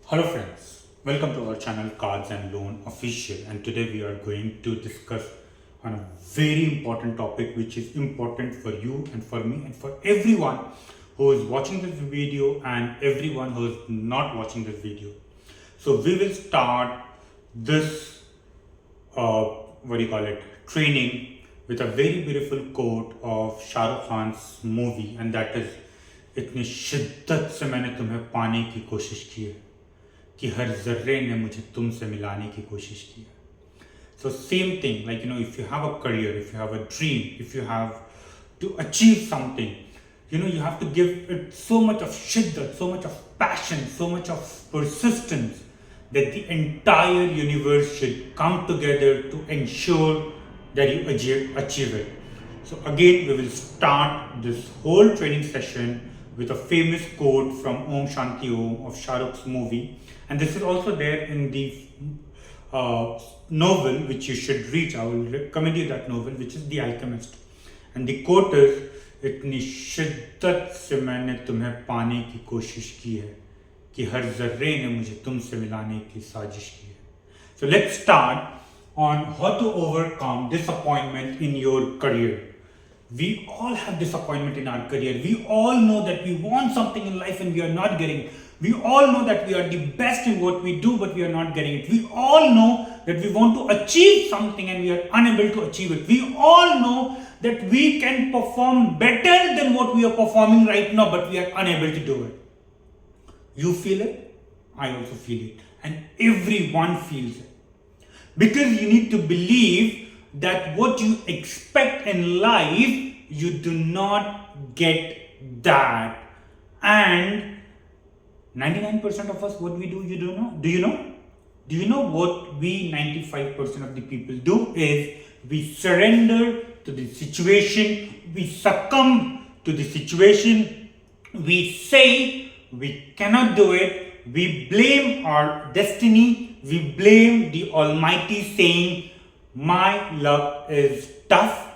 Hello friends, welcome to our channel Cards and Loan Official, and today we are going to discuss on a very important topic which is important for you and for me and for everyone who is watching this video and everyone who is not watching this video. So we will start this training with a very beautiful quote of Shah Rukh Khan's movie, and that is इतनी शिद्दत से मैंने तुम्हें पाने की कोशिश की है कि हर जर्रे ने मुझे तुमसे मिलाने की कोशिश की है. So same thing, like if you have a career, if you have a dream, if you have to achieve something, you have to give it so much of shiddat, so much of passion, so much of persistence that the entire universe should come together to ensure that you achieve it. So again, we will start this whole training session with a famous quote from Om Shanti Om of Shah Rukh's movie, and this is also there in the novel which you should read. I will recommend you that novel, which is The Alchemist, and the quote is इतनी शिद्दत से मैंने तुम्हें पाने की कोशिश की है कि हर जर्रे ने मुझे तुमसे मिलाने की साजिश की है. So let's start on how to overcome disappointment in your career. We all have disappointment in our career. We all know that we want something in life and we are not getting it. We all know that we are the best in what we do, but we are not getting it. We all know that we want to achieve something and we are unable to achieve it. We all know that we can perform better than what we are performing right now, but we are unable to do it. You feel it, I also feel it, and everyone feels it. Because you need to believe that what you expect in life, you do not get that. And 99% of us, what we do, you don't know. Do you know? Do you know what we 95% of the people do is we surrender to the situation, we succumb to the situation, we say we cannot do it, we blame our destiny, we blame the Almighty, saying my luck is tough,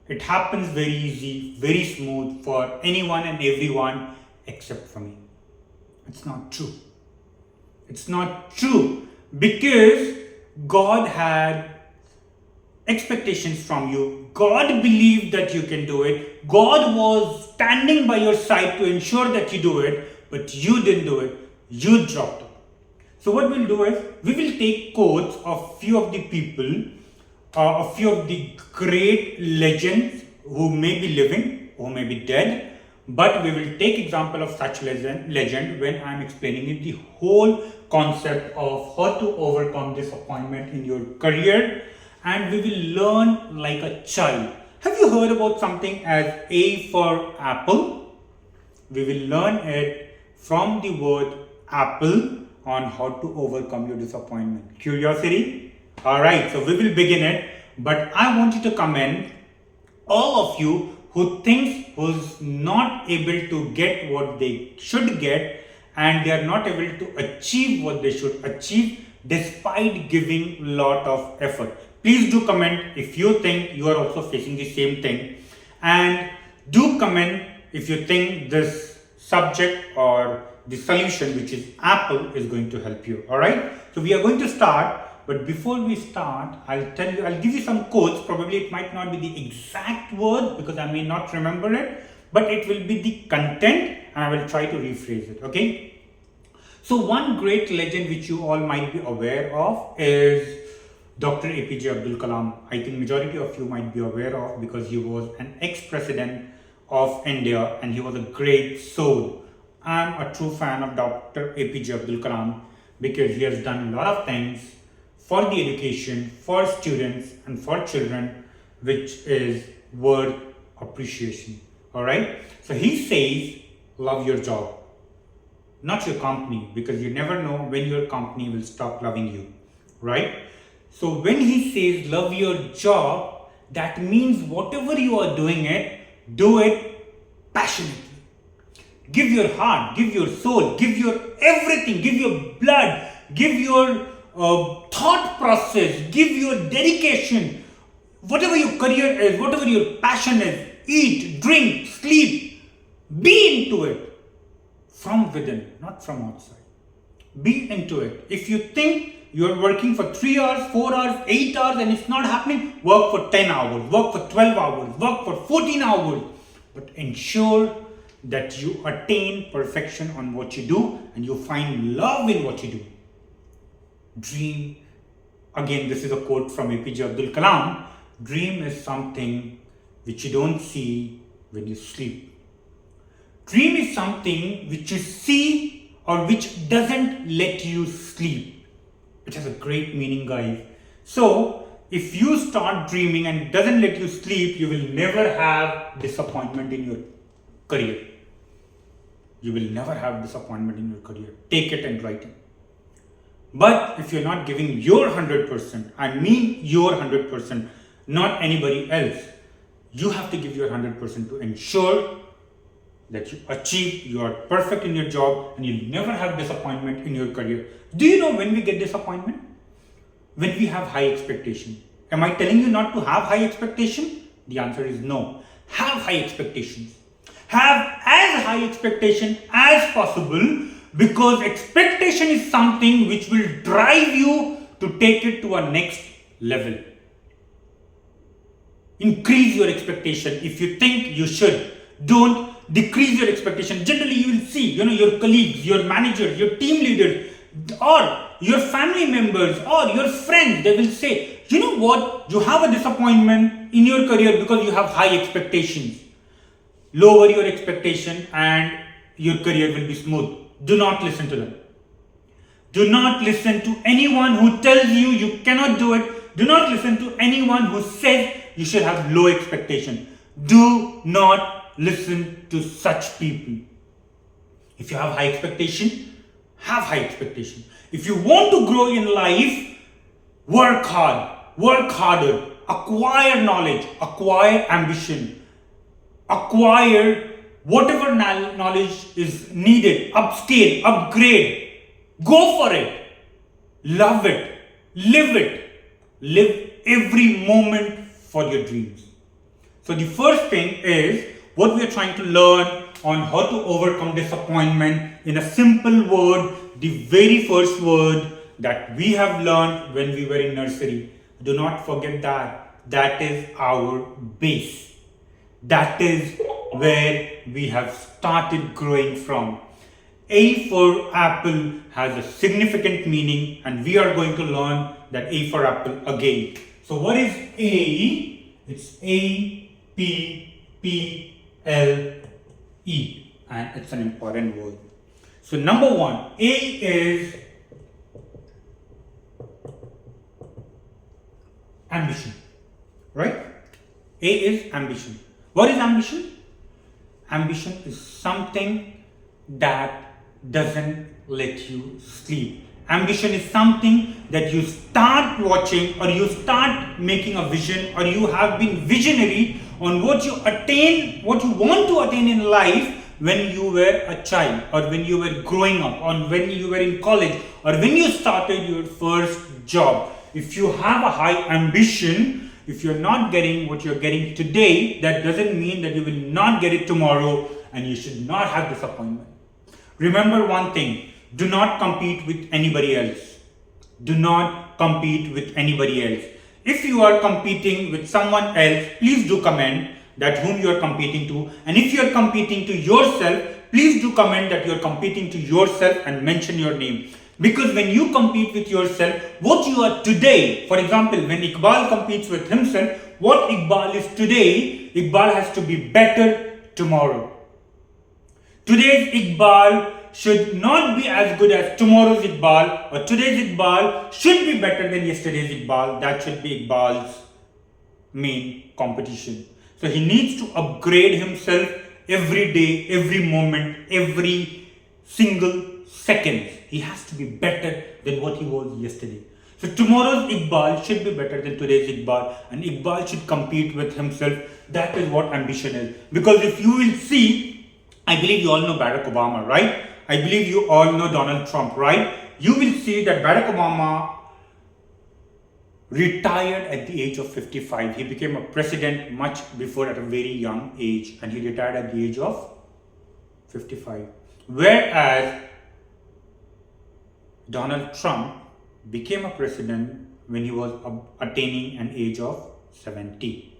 it happens very easy, very smooth for anyone and everyone except for me. It's not true. It's not true, because God had expectations from you. God believed that you can do it. God was standing by your side to ensure that you do it, but you didn't do it. You dropped it. So what we'll do is, we will take quotes of few of the people, a few of the great legends who may be living, who may be dead, but we will take example of such legend when I am explaining it, the whole concept of how to overcome disappointment in your career, and we will learn like a child. Have you heard about something as A for apple? We will learn it from the word apple on how to overcome your disappointment. Curiosity? Alright, so we will begin it, but I want you to comment, all of you who's not able to get what they should get, and they are not able to achieve what they should achieve despite giving lot of effort. Please do comment if you think you are also facing the same thing, and do comment if you think this subject or the solution, which is apple, is going to help you. Alright, so we are going to start. But before we start, I'll give you some quotes. Probably it might not be the exact word because I may not remember it, but it will be the content and I will try to rephrase it. Okay. So one great legend which you all might be aware of is Dr. APJ Abdul Kalam. I think majority of you might be aware of, because he was an ex-president of India and he was a great soul. I'm a true fan of Dr. APJ Abdul Kalam because he has done a lot of things for the education, for students and for children, which is worth appreciation. Alright, so he says, love your job, not your company, because you never know when your company will stop loving you, right? So when he says love your job, that means whatever you are doing it, do it passionately. Give your heart, give your soul, give your everything, give your blood, give your thought process, give your dedication, whatever your career is, whatever your passion is, eat, drink, sleep, be into it from within, not from outside. Be into it. If you think you're working for 3 hours, 4 hours, 8 hours and it's not happening, work for 10 hours, work for 12 hours, work for 14 hours. But ensure that you attain perfection on what you do and you find love in what you do. Dream. Again, this is a quote from APJ Abdul Kalam. Dream is something which you don't see when you sleep. Dream is something which you see or which doesn't let you sleep. It has a great meaning, guys. So, if you start dreaming and it doesn't let you sleep, you will never have disappointment in your career. You will never have disappointment in your career. Take it and write it. But if you're not giving your 100%, I mean your 100%, not anybody else, you have to give your 100% to ensure that you achieve, you are perfect in your job and you'll never have disappointment in your career. Do you know when we get disappointment? When we have high expectation. Am I telling you not to have high expectation? The answer is no. Have high expectations. Have as high expectation as possible, because expectation is something which will drive you to take it to a next level. Increase your expectation if you think you should. Don't decrease your expectation. Generally, you will see, your colleagues, your managers, your team leaders, or your family members, or your friends, they will say, you know what, you have a disappointment in your career because you have high expectations. Lower your expectation and your career will be smooth. Do not listen to them. Do not listen to anyone who tells you you cannot do it. Do not listen to anyone who says you should have low expectation. Do not listen to such people. If you have high expectation, have high expectation. If you want to grow in life, work hard, work harder, acquire knowledge, acquire ambition, acquire whatever knowledge is needed, upscale, upgrade, go for it, love it, live every moment for your dreams. So the first thing is what we are trying to learn on how to overcome disappointment in a simple word, the very first word that we have learned when we were in nursery. Do not forget that is our base. That is where we have started growing from. A for apple has a significant meaning and we are going to learn that A for apple again. So what is A? It's A-P-P-L-E and it's an important word. So number one, A is ambition, right? A is ambition. What is ambition? Ambition is something that doesn't let you sleep. Ambition is something that you start watching or you start making a vision or you have been visionary on what you attain, what you want to attain in life when you were a child or when you were growing up or when you were in college or when you started your first job. If you have a high ambition, if you're not getting what you're getting today, that doesn't mean that you will not get it tomorrow and you should not have disappointment. Remember one thing, do not compete with anybody else. Do not compete with anybody else. If you are competing with someone else, please do comment that whom you are competing to. And if you are competing to yourself, please do comment that you are competing to yourself and mention your name. Because when you compete with yourself, what you are today, for example, when Iqbal competes with himself, what Iqbal is today, Iqbal has to be better tomorrow. Today's Iqbal should not be as good as tomorrow's Iqbal, or today's Iqbal should be better than yesterday's Iqbal. That should be Iqbal's main competition. So he needs to upgrade himself every day, every moment, every single second. He has to be better than what he was yesterday. So tomorrow's Iqbal should be better than today's Iqbal, and Iqbal should compete with himself. That is what ambition is. Because if you will see, I believe you all know Barack Obama, right? I believe you all know Donald Trump, right? You will see that Barack Obama retired at the age of 55. He became a president much before at a very young age, and he retired at the age of 55. Whereas Donald Trump became a president when he was attaining an age of 70.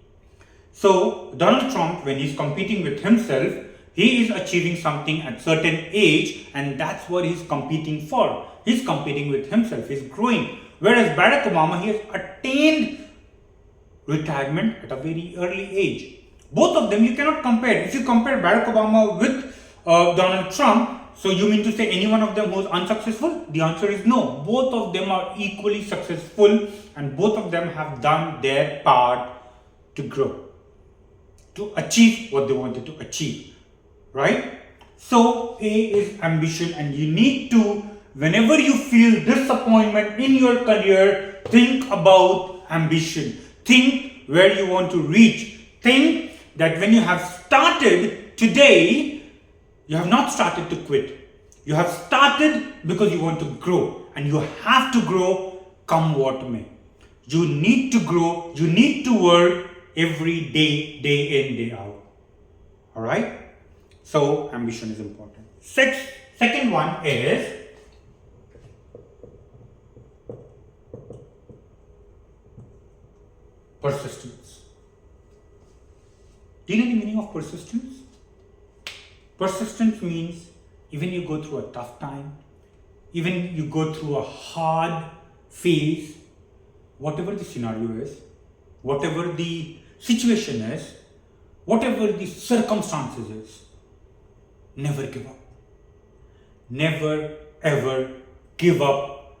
So Donald Trump, when he's competing with himself, he is achieving something at certain age, and that's what he's competing for. He's competing with himself, he's growing. Whereas Barack Obama, he has attained retirement at a very early age. Both of them you cannot compare. If you compare Barack Obama with Donald Trump, so you mean to say any one of them was unsuccessful? The answer is no. Both of them are equally successful, and both of them have done their part to grow, to achieve what they wanted to achieve, right? So A is ambition, and you need to, whenever you feel disappointment in your career, think about ambition. Think where you want to reach. Think that when you have started today, you have not started to quit. You have started because you want to grow, and you have to grow come what may. You need to grow, you need to work every day, day in, day out. Alright? So ambition is important. Second one is persistence. Do you know the meaning of persistence? Persistence means even you go through a tough time, even you go through a hard phase, whatever the scenario is, whatever the situation is, whatever the circumstances is, never give up. Never ever give up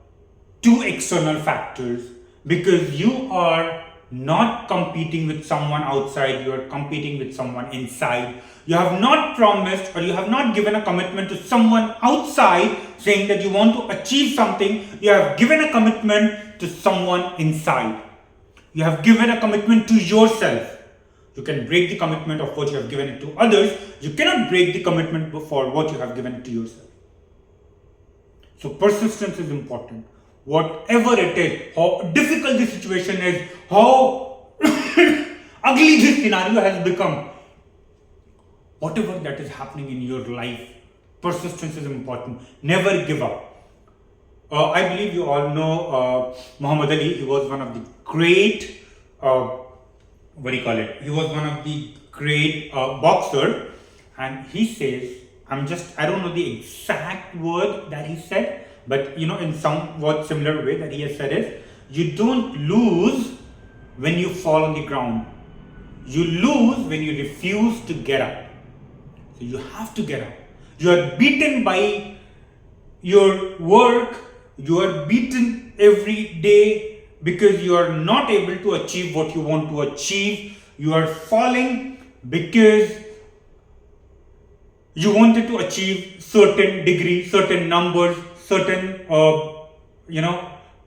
to external factors, because you are not competing with someone outside, you are competing with someone inside. You have not promised, or you have not given a commitment to someone outside saying that you want to achieve something. You have given a commitment to someone inside. You have given a commitment to yourself. You can break the commitment of what you have given it to others. You cannot break the commitment for what you have given it to yourself. So persistence is important. Whatever it is, how difficult the situation is, how ugly this scenario has become, whatever that is happening in your life, persistence is important. Never give up. I believe you all know Muhammad Ali. He was one of the great, he was one of the great boxer, and he says, I don't know the exact word that he said, but in somewhat similar way that he has said is, you don't lose when you fall on the ground. You lose when you refuse to get up. So you have to get up. You are beaten by your work. You are beaten every day because you are not able to achieve what you want to achieve. You are falling because you wanted to achieve certain degree, certain numbers, certain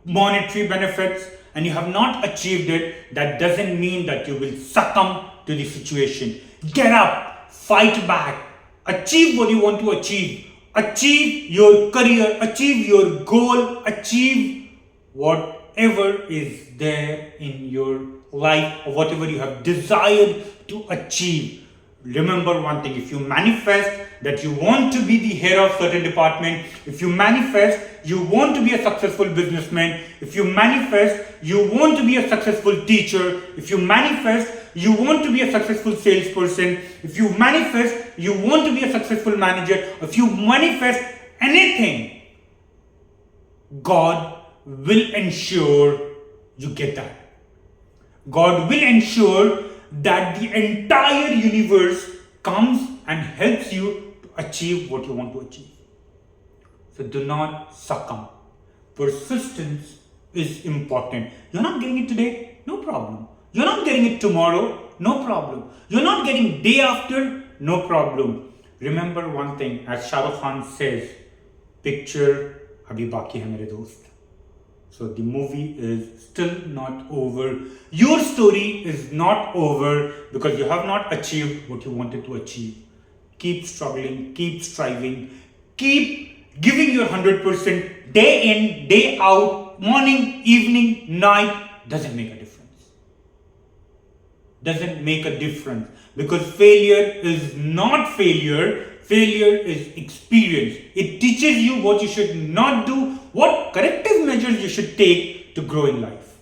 monetary benefits, and you have not achieved it. That doesn't mean that you will succumb to the situation. Get up, fight back, achieve what you want to achieve, achieve your career, achieve your goal, achieve whatever is there in your life or whatever you have desired to achieve. Remember one thing, if you manifest that you want to be the head of certain department, if you manifest you want to be a successful businessman, if you manifest you want to be a successful teacher, if you manifest you want to be a successful salesperson, if you manifest you want to be a successful manager, if you manifest anything, God will ensure you get that. God will ensure that the entire universe comes and helps you to achieve what you want to achieve. So do not succumb. Persistence is important. You're not getting it today, no problem. You're not getting it tomorrow, no problem. You're not getting day after, no problem. Remember one thing, as Shah Rukh Khan says, picture abhi baki hai mere dost. So the movie is still not over. Your story is not over because you have not achieved what you wanted to achieve. Keep struggling, keep striving, keep giving your 100% day in, day out, morning, evening, night. Doesn't make a difference. Doesn't make a difference because failure is not failure. Failure is experience. It teaches you what you should not do, what corrective measures you should take to grow in life.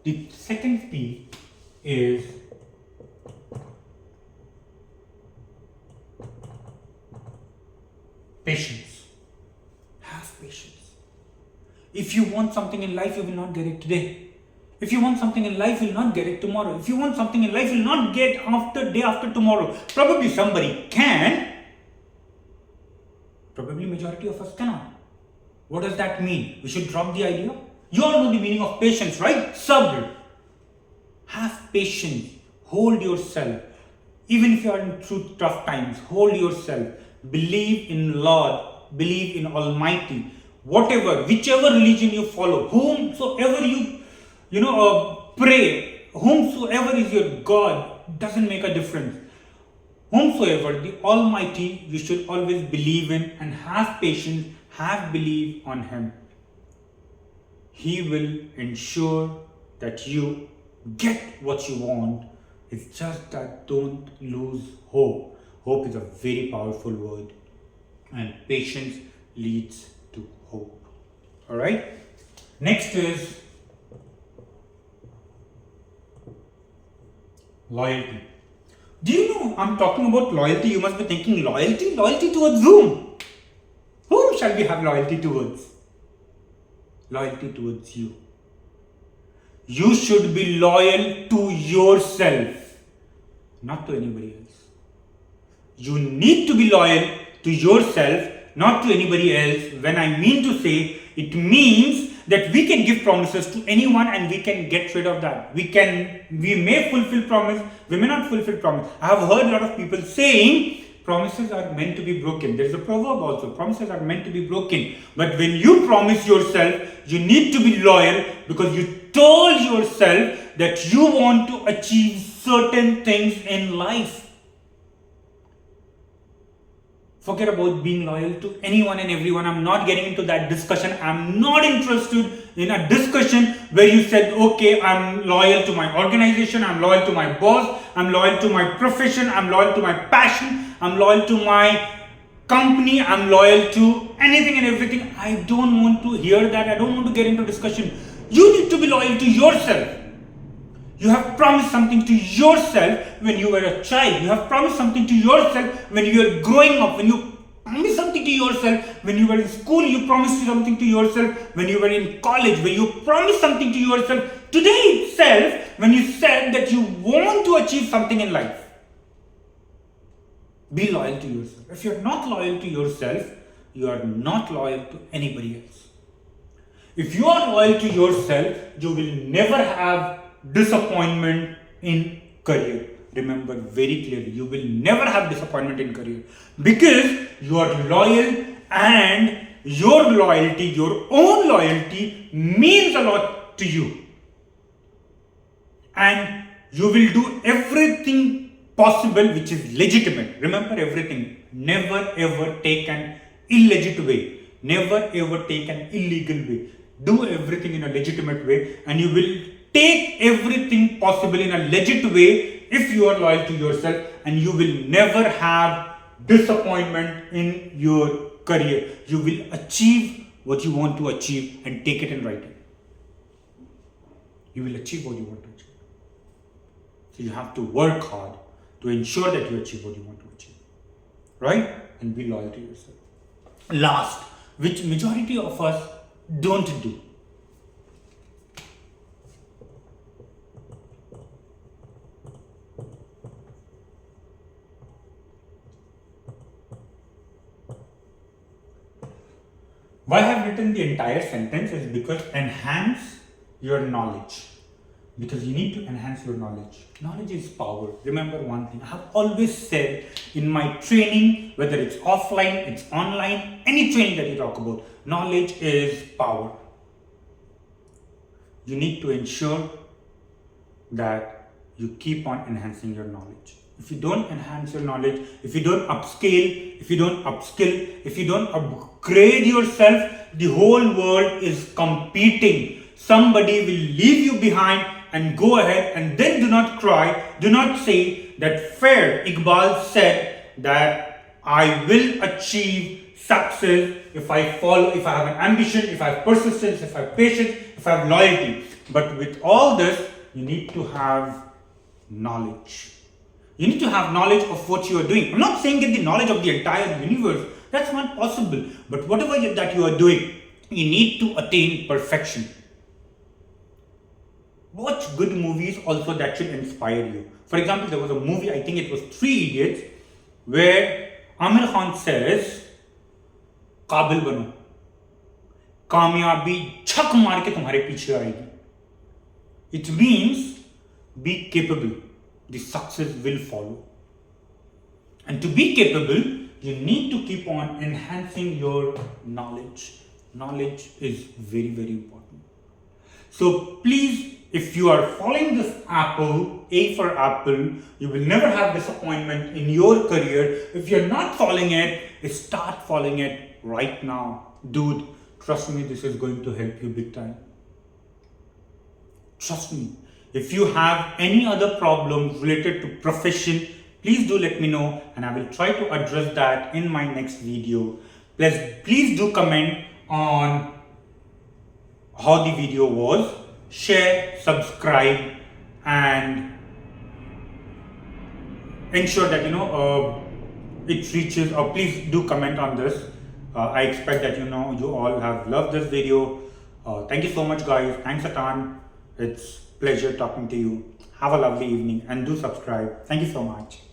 The second P is patience. Have patience. If you want something in life, you will not get it today. If you want something in life, you'll not get it tomorrow. If you want something in life, you'll not get day after tomorrow. Probably somebody can. Probably majority of us cannot. What does that mean? We should drop the idea. You all know the meaning of patience, right? Sabr. Have patience. Hold yourself. Even if you are in through tough times, hold yourself. Believe in Lord. Believe in Almighty. Whatever, whichever religion you follow, whomsoever you pray, whomsoever is your God, doesn't make a difference. Whomsoever, the Almighty, you should always believe in and have patience, have belief on Him. He will ensure that you get what you want. It's just that don't lose hope. Hope is a very powerful word, and patience leads to hope. Alright? Next is loyalty. Do you know I'm talking about loyalty? You must be thinking, loyalty? Loyalty towards whom? Whom shall we have loyalty towards? Loyalty towards you. You should be loyal to yourself, not to anybody else. You need to be loyal to yourself, not to anybody else. When I mean to say, it means that we can give promises to anyone and we can get rid of that. We may fulfill promise, we may not fulfill promise. I have heard a lot of people saying promises are meant to be broken. There is a proverb also, promises are meant to be broken. But when you promise yourself, you need to be loyal because you told yourself that you want to achieve certain things in life. Forget about being loyal to anyone and everyone. I'm not getting into that discussion. I'm not interested in a discussion where you said, okay, I'm loyal to my organization, I'm loyal to my boss, I'm loyal to my profession, I'm loyal to my passion, I'm loyal to my company, I'm loyal to anything and everything. I don't want to hear that. I don't want to get into discussion. You need to be loyal to yourself. You have promised something to yourself when you were a child. You have promised something to yourself when you were growing up. When you promised something to yourself when you were in school. You promised something to yourself when you were in college. When you promised something to yourself today itself when you said that you want to achieve something in life. Be loyal to yourself. If you're not loyal to yourself, you are not loyal to anybody else. If you are loyal to yourself, you will never have disappointment in career. Remember very clearly, you will never have disappointment in career because you are loyal, and your loyalty, your own loyalty means a lot to you, and you will do everything possible which is legitimate. Remember everything. Never ever take an illegit way. Never ever take an illegal way. Do everything in a legitimate way, and you will take everything possible in a legit way if you are loyal to yourself, and you will never have disappointment in your career. You will achieve what you want to achieve and take it in writing. You will achieve what you want to achieve. So you have to work hard to ensure that you achieve what you want to achieve. Right? And be loyal to yourself. Last, which majority of us don't do. Why I have written the entire sentence is because enhance your knowledge. Because you need to enhance your knowledge. Knowledge is power. Remember one thing. I have always said in my training, whether it's offline, it's online, any training that you talk about, knowledge is power. You need to ensure that you keep on enhancing your knowledge. If you don't enhance your knowledge, if you don't upscale, if you don't upskill, if you don't upgrade yourself, the whole world is competing. Somebody will leave you behind and go ahead, and then do not cry. Do not say that fair. Iqbal said that I will achieve success if I follow, if I have an ambition, if I have persistence, if I have patience, if I have loyalty. But with all this, you need to have knowledge. You need to have knowledge of what you are doing. I'm not saying get the knowledge of the entire universe. That's not possible. But whatever that you are doing, you need to attain perfection. Watch good movies also that should inspire you. For example, there was a movie, I think it was Three Idiots, where Amir Khan says, काबिल बनो, कामयाबी छक मार के तुम्हारे पीछे आएगी. It means be capable. The success will follow. And to be capable, you need to keep on enhancing your knowledge. Knowledge is very, very important. So please, if you are following this apple, A for apple, you will never have disappointment in your career. If you're not following it, start following it right now. Dude, trust me, this is going to help you big time. Trust me. If you have any other problems related to profession, please do let me know and I will try to address that in my next video. Please do comment on how the video was. Share, subscribe, and ensure that it reaches, or please do comment on this. I expect that you all have loved this video. Thank you so much, guys. Thanks a ton. It's pleasure talking to you. Have a lovely evening and do subscribe. Thank you so much.